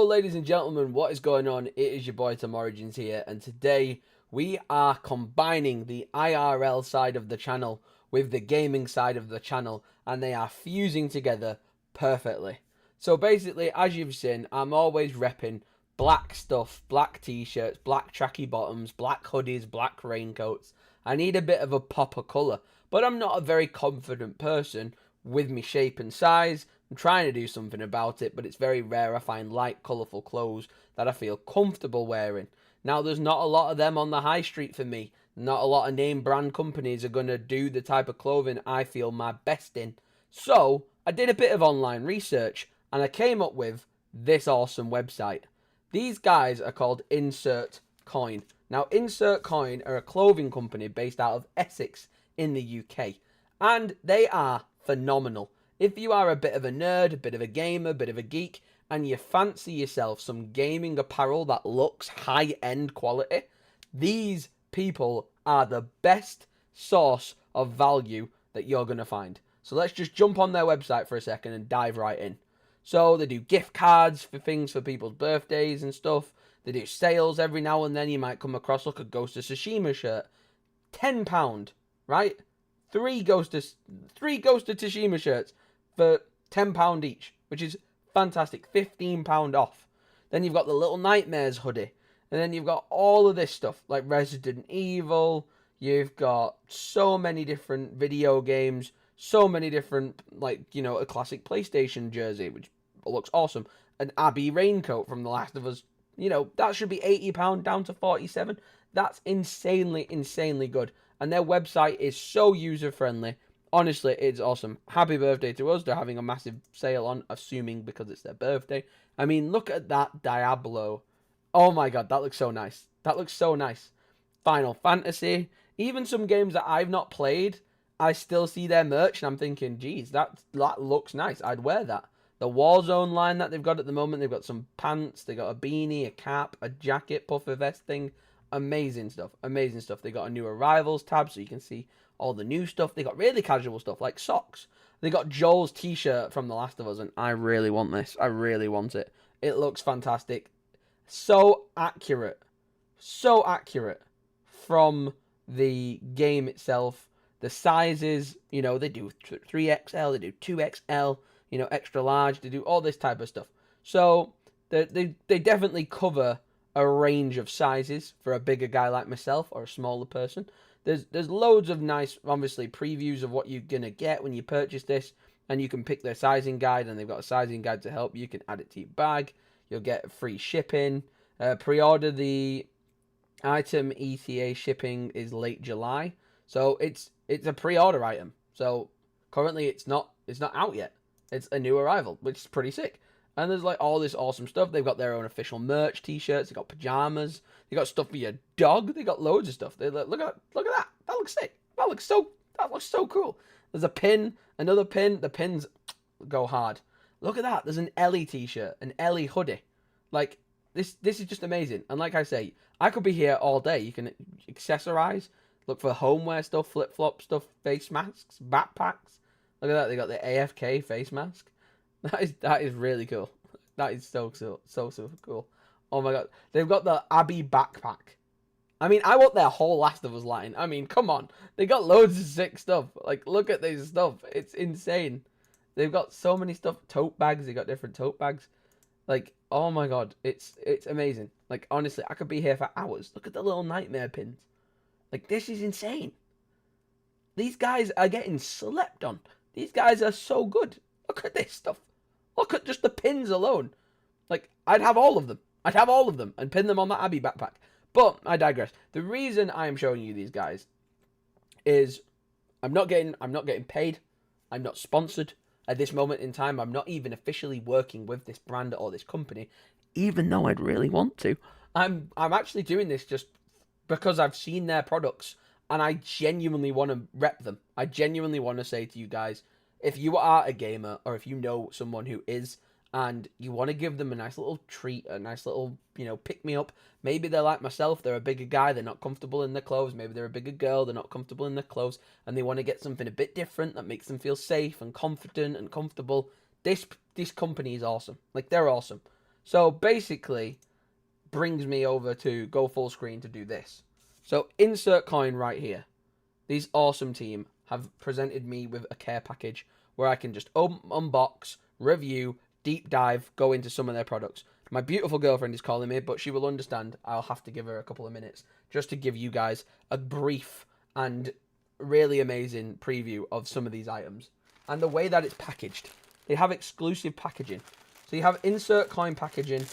ladies and gentlemen, what is going on? It is your boy Tom Origins here, and today we are combining the IRL side of the channel with the gaming side of the channel, and they are fusing together perfectly. So basically, as you've seen, I'm always repping black stuff, black t-shirts, black tracky bottoms, black hoodies, black raincoats. I need a bit of a pop of colour, but I'm not a very confident person with my shape and size. I'm trying to do something about it, but it's very rare I find light, colourful clothes that I feel comfortable wearing. Now, there's not a lot of them on the high street for me. Not a lot of name brand companies are going to do the type of clothing I feel my best in. So, I did a bit of online research, and I came up with this awesome website. These guys are called Insert Coin. Now, Insert Coin are a clothing company based out of Essex in the UK, and they are phenomenal. If you are a bit of a nerd, a bit of a gamer, a bit of a geek, and you fancy yourself some gaming apparel that looks high-end quality, these people are the best source of value that you're going to find. So let's just jump on their website for a second and dive right in. So they do gift cards for things for people's birthdays and stuff. They do sales every now and then. You might come across, look, a Ghost of Tsushima shirt. £10, right? Three Ghost of Tsushima shirts for £10 each, which is fantastic. £15 off. Then you've got the Little Nightmares hoodie. And then you've got all of this stuff, like Resident Evil. You've got so many different video games. So many different, like, you know, a classic PlayStation jersey, which looks awesome. An Abby raincoat from The Last of Us. You know, that should be £80 down to £47. That's insanely good. And their website is so user-friendly. Honestly, it's awesome. Happy birthday to us. They're having a massive sale on, assuming because it's their birthday. I mean, look at that Diablo. Oh my god, that looks so nice. That looks so nice. Final Fantasy. Even some games that I've not played, I still see their merch and I'm thinking, geez, that looks nice. I'd wear that. The Warzone line that they've got at the moment, they've got some pants, they got a beanie, a cap, a jacket, puffer vest thing. Amazing stuff. Amazing stuff. They got a new arrivals tab so you can see all the new stuff. They got really casual stuff like socks. They got Joel's t-shirt from The Last of Us, and I really want this. I really want it. It looks fantastic. So accurate. So accurate from the game itself. The sizes, you know, they do 3XL, they do 2XL, you know, extra large. They do all this type of stuff. So they definitely cover a range of sizes for a bigger guy like myself or a smaller person. There's loads of nice, obviously, previews of what you're going to get when you purchase this. And you can pick their sizing guide, and they've got a sizing guide to help you. You can add it to your bag. You'll get free shipping. Pre-order the item ETA shipping is late July. So it's a pre-order item. So currently it's not out yet. It's a new arrival, which is pretty sick. And there's like all this awesome stuff. They've got their own official merch, t-shirts. They've got pajamas. They got stuff for your dog. They got loads of stuff. They look at that. That looks sick. That looks so cool. There's a pin, another pin. The pins go hard. Look at that. There's an Ellie t-shirt, an Ellie hoodie. Like this is just amazing. And like I say, I could be here all day. You can accessorize, look for homeware stuff, flip-flop stuff, face masks, backpacks. Look at that. They got the AFK face mask. That is really cool. That is so cool. Oh my god. They've got the Abby backpack. I mean, I want their whole Last of Us line. I mean, come on. They got loads of sick stuff. Like, look at this stuff. It's insane. They've got so many stuff. Tote bags. They got different tote bags. Like, oh my god. It's amazing. Like, honestly, I could be here for hours. Look at the little nightmare pins. Like, this is insane. These guys are getting slept on. These guys are so good. Look at this stuff. Look at just the pins alone. Like, I'd have all of them. I'd have all of them and pin them on that Abby backpack. But I digress. The reason I am showing you these guys is I'm not getting paid. I'm not sponsored at this moment in time. I'm not even officially working with this brand or this company, even though I'd really want to. I'm actually doing this just because I've seen their products and I genuinely want to rep them. I genuinely want to say to you guys, if you are a gamer or if you know someone who is and you want to give them a nice little treat, a nice little, you know, pick me up. Maybe they're like myself, they're a bigger guy, they're not comfortable in their clothes. Maybe they're a bigger girl, they're not comfortable in their clothes, and they want to get something a bit different that makes them feel safe and confident and comfortable. This company is awesome. Like, they're awesome. So basically, brings me over to go full screen to do this. So insert coin right here. These awesome team have presented me with a care package where I can just unbox, review, deep dive, go into some of their products. My beautiful girlfriend is calling me, but she will understand. I'll have to give her a couple of minutes just to give you guys a brief and really amazing preview of some of these items and the way that it's packaged. They have exclusive packaging. So you have insert coin packaging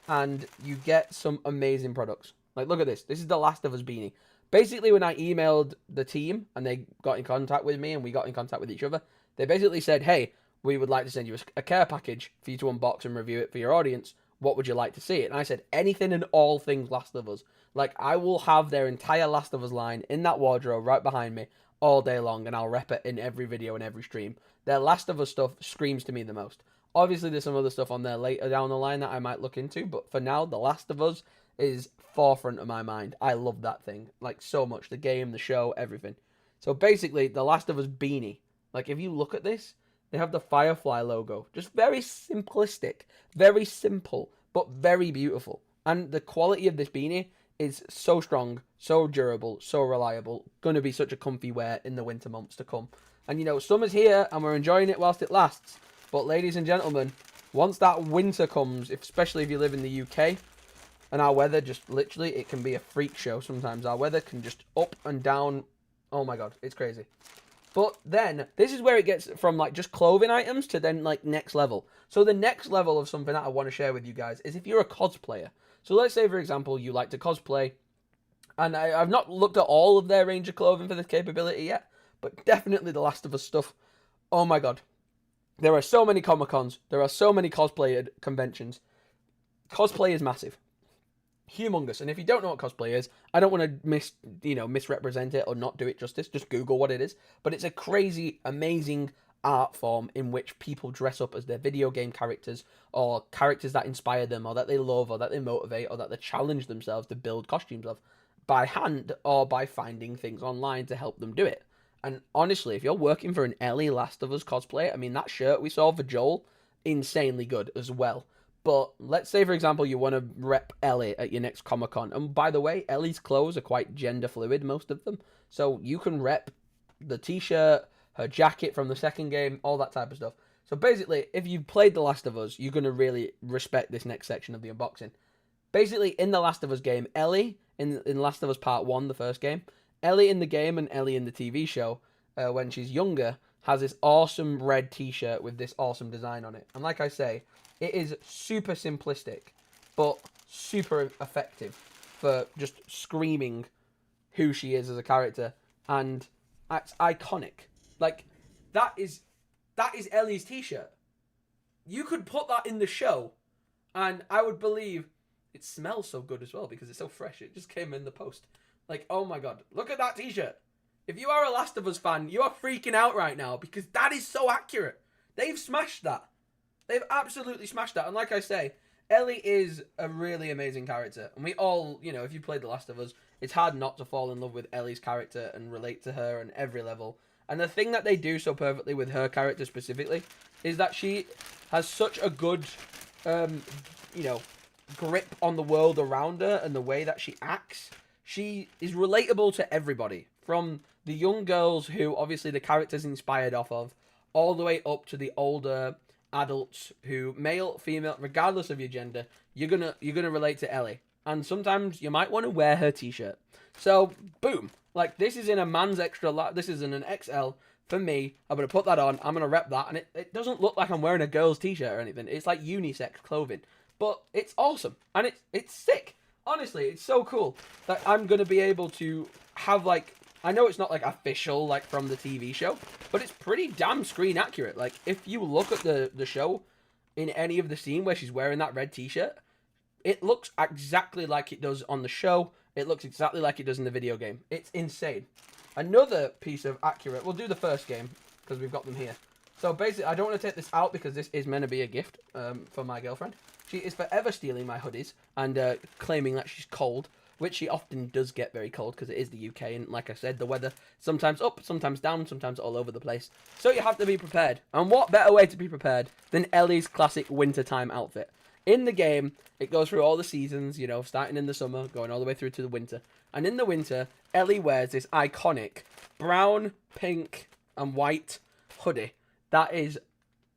and you get some amazing products. Like, look at this. This is the Last of Us beanie. Basically, when I emailed the team and they got in contact with me and we got in contact with each other, they basically said, hey, we would like to send you a care package for you to unbox and review it for your audience. What would you like to see it? And I said, anything and all things Last of Us. Like, I will have their entire Last of Us line in that wardrobe right behind me all day long, and I'll rep it in every video and every stream. Their Last of Us stuff screams to me the most. Obviously, there's some other stuff on there later down the line that I might look into, but for now, The Last of Us is forefront of my mind. I love that thing, like, so much. The game, the show, everything. So basically, The Last of Us beanie. Like, if you look at this, they have the Firefly logo. Just very simplistic, very simple, but very beautiful. And the quality of this beanie is so strong, so durable, so reliable. Going to be such a comfy wear in the winter months to come. And, you know, summer's here, and we're enjoying it whilst it lasts. But, ladies and gentlemen, once that winter comes, especially if you live in the UK, and our weather just literally, it can be a freak show sometimes. Our weather can just up and down. Oh, my God, it's crazy. But then, this is where it gets from, like, just clothing items to then, like, next level. So the next level of something that I want to share with you guys is if you're a cosplayer. So let's say, for example, you like to cosplay. And I've not looked at all of their range of clothing for this capability yet. But definitely the Last of Us stuff. Oh, my God. There are so many Comic-Cons. There are so many cosplay conventions. Cosplay is massive. Humongous. And if you don't know what cosplay is, I don't want to misrepresent it or not do it justice. Just Google what it is. But it's a crazy, amazing art form in which people dress up as their video game characters or characters that inspire them or that they love or that they motivate or that they challenge themselves to build costumes of by hand or by finding things online to help them do it. And honestly, if you're working for an Ellie Last of Us cosplay, I mean, that shirt we saw for Joel, insanely good as well. But let's say, for example, you want to rep Ellie at your next Comic-Con. And by the way, Ellie's clothes are quite gender fluid, most of them. So you can rep the t-shirt, her jacket from the second game, all that type of stuff. So basically, if you've played The Last of Us, you're going to really respect this next section of the unboxing. Basically, in The Last of Us game, Ellie, in Last of Us Part 1, the first game, Ellie in the game and Ellie in the TV show, when she's younger, has this awesome red t-shirt with this awesome design on it. And like I say, it is super simplistic, but super effective for just screaming who she is as a character. And it's iconic. Like, that is Ellie's t-shirt. You could put that in the show, and I would believe it smells so good as well because it's so fresh. It just came in the post. Like, oh my God, look at that t-shirt. If you are a Last of Us fan, you are freaking out right now because that is so accurate. They've smashed that. They've absolutely smashed that. And like I say, Ellie is a really amazing character. And we all, you know, if you played The Last of Us, it's hard not to fall in love with Ellie's character and relate to her on every level. And the thing that they do so perfectly with her character specifically is that she has such a good, grip on the world around her and the way that she acts. She is relatable to everybody, from the young girls who obviously the character's inspired off of, all the way up to the older adults who, male, female, regardless of your gender, you're gonna relate to Ellie. And sometimes you might want to wear her t-shirt. So, boom. Like, this is in a man's extra large. This is in an XL for me. I'm going to put that on. I'm going to rep that. And it doesn't look like I'm wearing a girl's t-shirt or anything. It's like unisex clothing. But it's awesome. And it's sick. Honestly, it's so cool that I'm going to be able to have, like, I know it's not, like, official, like, from the TV show, but it's pretty damn screen accurate. Like, if you look at the show in any of the scene where she's wearing that red t-shirt, it looks exactly like it does on the show. It looks exactly like it does in the video game. It's insane. Another piece of accurate, we'll do the first game, because we've got them here. So basically, I don't want to take this out because this is meant to be a gift for my girlfriend. She is forever stealing my hoodies and claiming that she's cold, which she often does get very cold because it is the UK. And like I said, the weather sometimes up, sometimes down, sometimes all over the place. So you have to be prepared. And what better way to be prepared than Ellie's classic wintertime outfit? In the game, it goes through all the seasons, you know, starting in the summer, going all the way through to the winter. And in the winter, Ellie wears this iconic brown, pink, and white hoodie. That is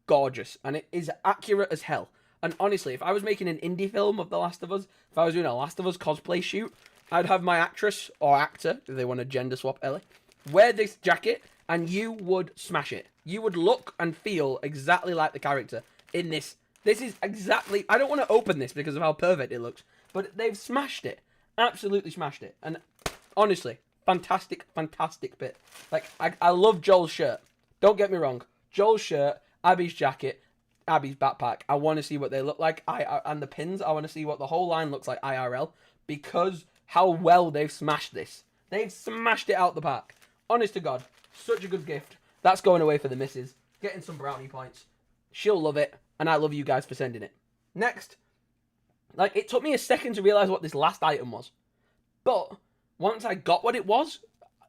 gorgeous, and it is accurate as hell. And honestly, if I was making an indie film of The Last of Us, if I was doing a Last of Us cosplay shoot, I'd have my actress or actor, if they want to gender swap Ellie, wear this jacket, and you would smash it. You would look and feel exactly like the character in this. This is exactly... I don't want to open this because of how perfect it looks, but they've smashed it. Absolutely smashed it. And honestly, fantastic, fantastic bit. Like, I love Joel's shirt. Don't get me wrong. Joel's shirt, Abby's jacket, Abby's backpack. I want to see what they look like. And the pins, I want to see what the whole line looks like IRL, because how well they've smashed this. They've smashed it out the park. Honest to God, such a good gift. That's going away for the missus. Getting some brownie points. She'll love it, and I love you guys for sending it. Next, like, it took me a second to realise what this last item was. But once I got what it was,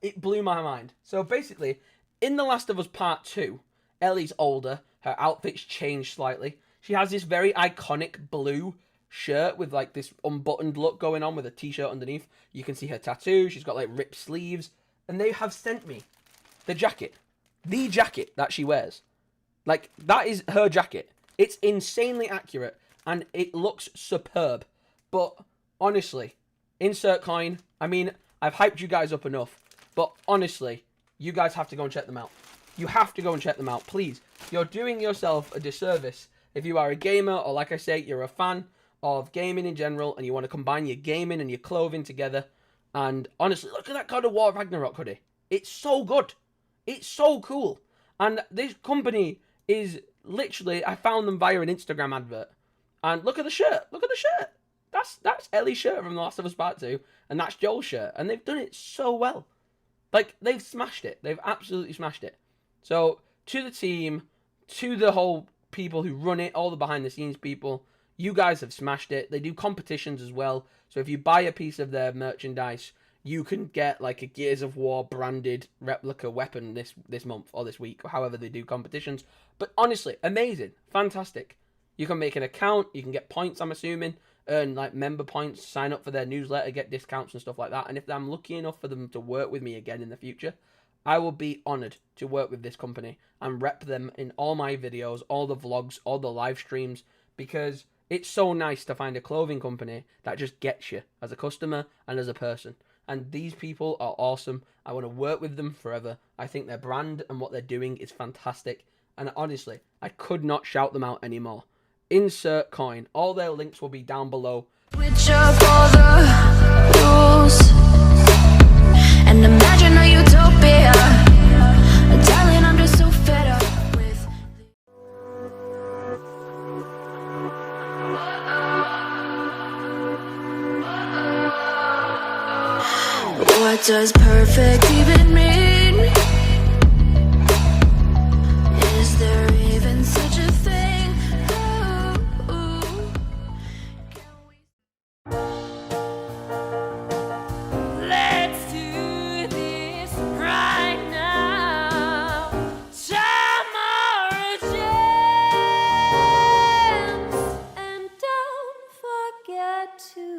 it blew my mind. So basically, in The Last of Us Part 2, Ellie's older. Her outfit's changed slightly. She has this very iconic blue shirt with, like, this unbuttoned look going on with a t-shirt underneath. You can see her tattoo. She's got, like, ripped sleeves. And they have sent me the jacket. The jacket that she wears. Like, that is her jacket. It's insanely accurate, and it looks superb. But, honestly, insert coin. I mean, I've hyped you guys up enough. But, honestly, you guys have to go and check them out. You have to go and check them out, please. You're doing yourself a disservice if you are a gamer, or like I say, you're a fan of gaming in general, and you want to combine your gaming and your clothing together. And, honestly, look at that God of War Ragnarok hoodie. It's so good. It's so cool. And this company is literally, I found them via an Instagram advert. And look at the shirt. Look at the shirt. That's Ellie's shirt from The Last of Us Part 2. And that's Joel's shirt. And they've done it so well. Like, they've smashed it. They've absolutely smashed it. So, to the team, to the whole people who run it, all the behind-the-scenes people, you guys have smashed it. They do competitions as well. So, if you buy a piece of their merchandise, you can get, like, a Gears of War branded replica weapon this month or this week, or however they do competitions. But honestly, amazing. Fantastic. You can make an account. You can get points, I'm assuming. Earn, like, member points. Sign up for their newsletter. Get discounts and stuff like that. And if I'm lucky enough for them to work with me again in the future, I will be honoured to work with this company and rep them in all my videos, all the vlogs, all the live streams, because it's so nice to find a clothing company that just gets you as a customer and as a person. And these people are awesome. I want to work with them forever. I think their brand and what they're doing is fantastic. And honestly, I could not shout them out anymore. Insert coin. All their links will be down below. Switch up all the rules and imagine a utopia. Darling, I'm just so fed up with. What does perfect even mean?